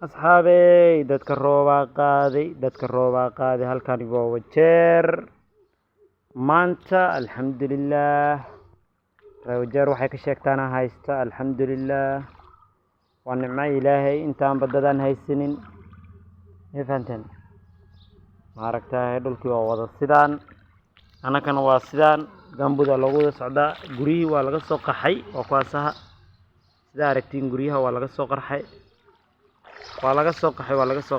أصحابي dadka roobaa qaaday halkani waa wajeer maanta alxamdulillaah wajeer waxay ka sheegtaana haysta alxamdulillaah waa nimco ilaahay intaan badadaan haysanin fahanteen maaragtay dhulkii waa wada sidaan anakana waa sidaan gambuda lagu wada socdaa guriyii waa laga soo qaxay oo kuwaasaha sida aragtiin guriyaha waa laga soo qarxay waa laga soo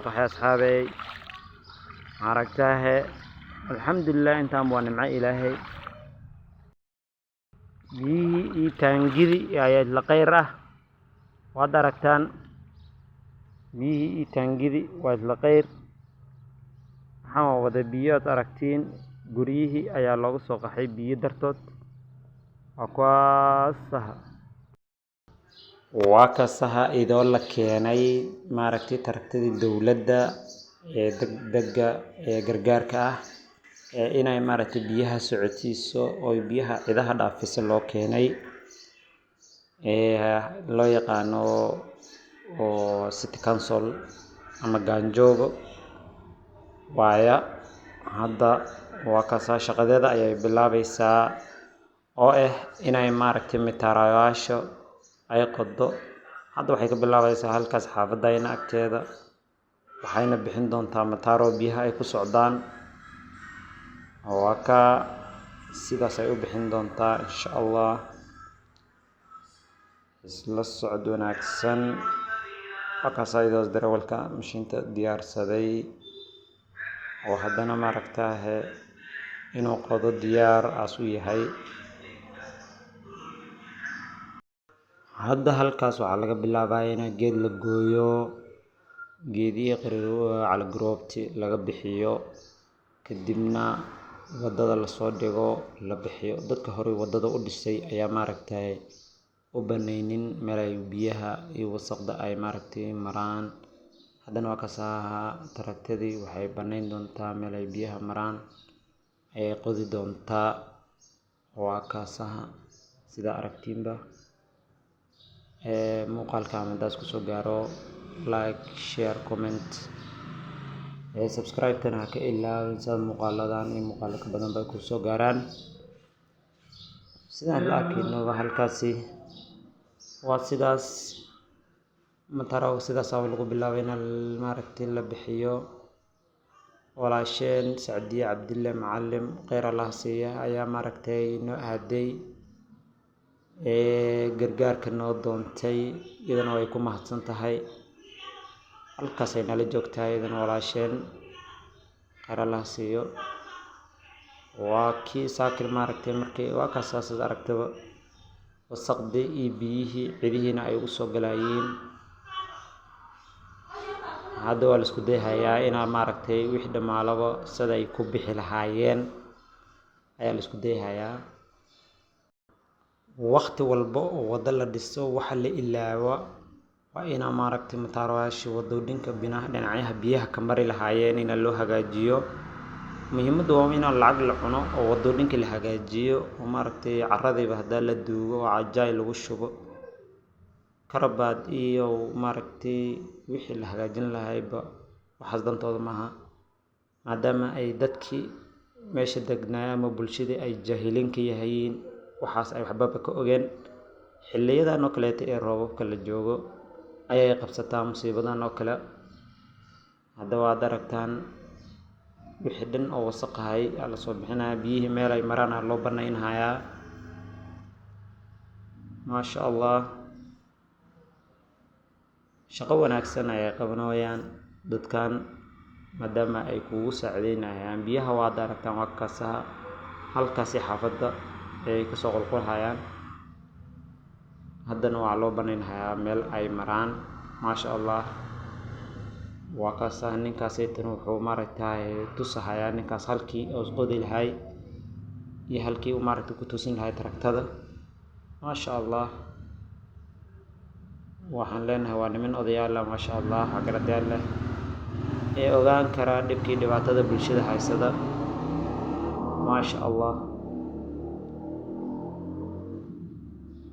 qaxay asxaabey maaragtay alxamdulillaah intaan waa nimco ilaahay biyihii taangidi ayaa la qeyr ah waad aragtaan biyihii taangidi waa la qeyr waxaan wada biyo aad aragtiin guriyihii ayaa looga soo qaxay biyo dartood waa kuwaasaha waa kasaha idoo la keenay maaragtay taragtadii dowladda ee degdega ee gargaarka ah inay maaragtay biyaha socotiiso oo biyaha cidaha dhaafisa loo keenay loo yaqaano oo city council ama gaanjoogo waaya hadda waa kasaa shaqadeeda ayay bilaabaysaa oo inay maaragtay mitaarayaasha ay qodo hadda waxay ka bilaabaysaa halkaas xaafadayna agteeda waxayna bixin doontaa mataaro biyaha ay ku socdaan waa ka sidaas ay u bixin doontaa insha Allah isla socod wanaagsan akaasaydaas darawalka mashiinta diyaarsaday oo haddana maaragtay inuu qodo diyaar aas u yahay hadda halkaas waxaa laga bilaabaa in geed la gooyo geedii cali groobti laga bixiyo kadibna wadada la soo dhigo la bixiyo dadka hore wadada u dhisay ayaa maaragtay u baneynin meel ay biyaha iyo wasaqda ay maaragtay maraan haddana waa kasaha taragtadii waxay baneyn doontaa meel ay biyaha maraan ay qodi doontaa waa kasaha sida aragtiinba muuqaalka amadaas ku soo gaaro like share comment subscribe tana ka ilaawin sad muuqaaladan iyo muuqaalo ka badan bay ku soo gaaraan sidaan la arkayno halkaasi waa sidaas mataro sidaas oo lagu bilaabay in maaragtay la bixiyo walaasheen Saadiya Cabdille Macallim khayr Allah siiya ayaa maaragtay noo aaday gargaarka noo doontay iyadana way ku mahadsan tahay halkaas ay nala joogtaa iyadana walaasheen khayr Allah siiyo waa kii saakir maaragtay markii waa kasaas aragtaba wasaqdii iyo biyihii cidihiina ay ugu soo galayeen hadda waa la isku dayayaa inaa maaragtay wixii dhamaalaba sida ay ku bixi lahaayeen ayaa la isku dayayaa waqti walba oo wada la dhiso waxa la ilaawa waa ina maaragtay mataarayaasha wadooyinka dhinacaha biyaha ka mari lahaayeen in loo hagaajiyo muhiimadu waa in lacag la cuno oo wadooyinka la hagaajiyo oo maaragtay caradayba hadda la duugo oo cajaay lagu shubo karabaad iyo maaragtay wixii la hagaajin lahayba waxaas dantooda maaha maadaama ay dadkii meesha degnaa ama bulshada ay jaahiliin ka yihiin waxaas ay waxba ka ogeen xilliyadan oo kale ee roobabka la joogo ayay qabsataa musiibadan oo kale hadda waad aragtaan wixii dhan oo wasaqahay la soo bixinaya biyihii meel ay maraan loo banaynayaa maasha Allah shaqo wanaagsan ay qabanayaan dadkan maadaama ay kugu saacideynayaan biyaha waad aragtaan waa kasaha halkaasi xaafadda ay ka soo qulqulhayaan haddana waa loo banaynayaa meel ay maraan maasha Allah waa kasaha ninkaas tan wuxuu maaragtay tusahayaa ninkaas halkii oo qodi lahay iyo halkii uu maaragtay ku tusin lahay taragtada maasha Allah waxaan leenahay waa niman odayaal ah maasha Allah garadayaal leh ee ogaan kara dhibkii dhibaatada bulshada haysada maasha Allah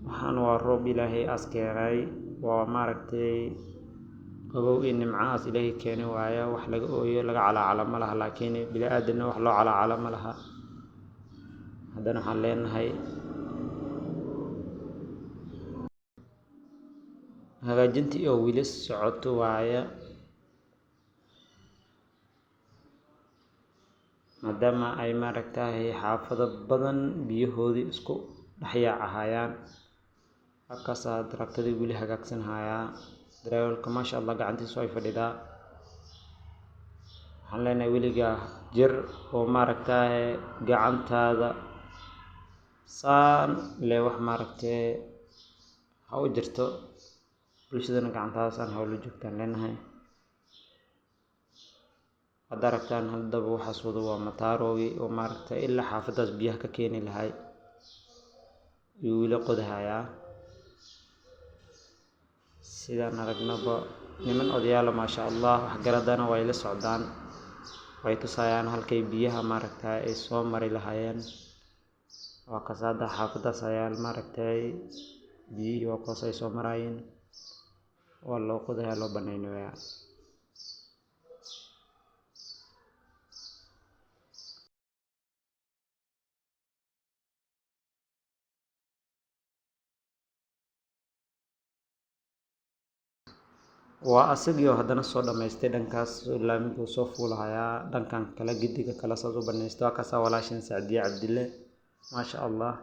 waxaan waa roob ilaahay askeenay waa maaragtay qabow iyo nimcaas ilaahay keenay waaye wax laga ooyo laga calaacala ma laha laakiin bini aadamna wax loo calaacala ma laha haddana waxaan leenahay hagaajintii oo weli socoto waaye maadaama ay maaragtahay xaafado badan biyahoodii isku dhex yaacahayaan halkaasaa taraktadii weli hagaagsan hayaa darawalka maasha allah gacantiisu ay fadhidaa waxaan leenahay weligaa jir oo maaragtahay gacantaada saan lee wax maaragtay ha u jirto bulshadana gacantaada saan hawlo joogtaan leenahay hadda aragtaan haddaba waxaas wado waa mataaroogi oo maaragtay ilaa xaafadaas biyaha ka keeni lahay iyo weli qodahayaa sidaan aragnaba niman odayaala maasha allah waxgaradana way la socdaan way tusayaan halkay biyaha maaragtay ay soo mari lahaayeen waa kasaada xaafadaas ayaa maaragtay biyihii waa kuwaas ay soo maraayeen waa loo qodayaa loo banaynayaa waa asagii oo haddana soo dhamaystay dhankaas laamigu soo fuulahayaa dhankan kale gidiga kale saas u banaystay waa kaasaa walaashin Sacdiye Cabdille maasha allah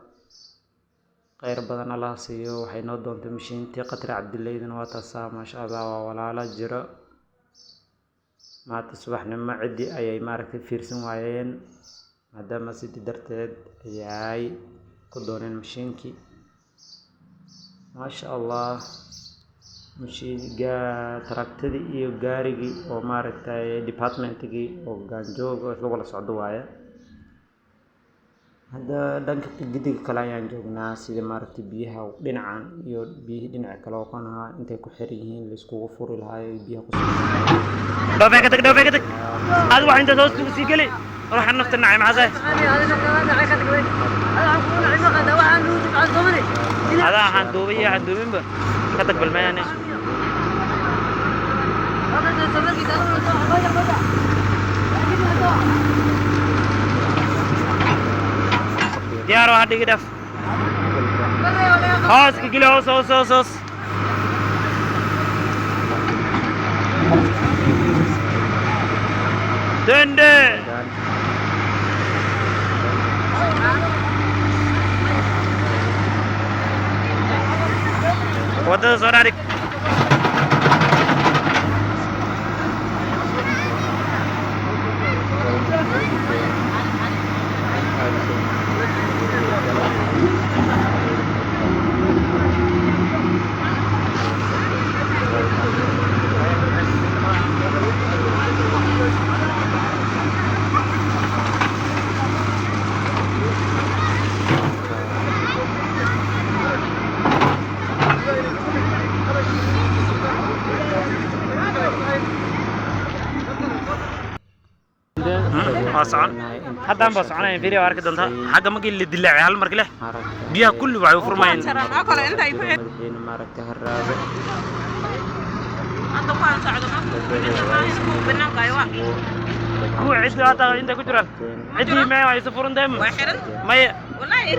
khayr badan allah siiyo waxay noo doontay mishiintii Qatri Cabdilleydana waa taasaa maasha allah waa walaalo jiro maanta subaxnimo ciddii ayay maaragtay fiirsan waayeen maadaama sidii darteed ayay ku dooneen mishiinkii maasha allah taraktadii iyo gaarigii oo maaragtay departmentigii oo gaanjoog oo isla wada socdo waaye hadda dhanka gidiga kale ayaan joognaa sida maaragtay biyaha dhinacan iyo biyihii dhinaca kale oo qanaha intay ku xiran yihiin la iskugu furi lahaay biyaha ku dhoobe ka tag aad wax inta soo sii gali ruuxa nafta nacay maxaa هذا حندوبي حندوبي كتك بالميانة يارو هادي كده هاس كيلو هاس دندة wadada soo dhaarig صعن هذا بس أنا فيري وارك دلها حاجة ما قل دلع على المرك له بيها كله بعيو فرمين أكل أنت يفهم مارك هالرابع أنت قاعد ساعدنا بنام قايوا هو عد هذا أنت كتير عدي ما يسافرون دم واحد ما والله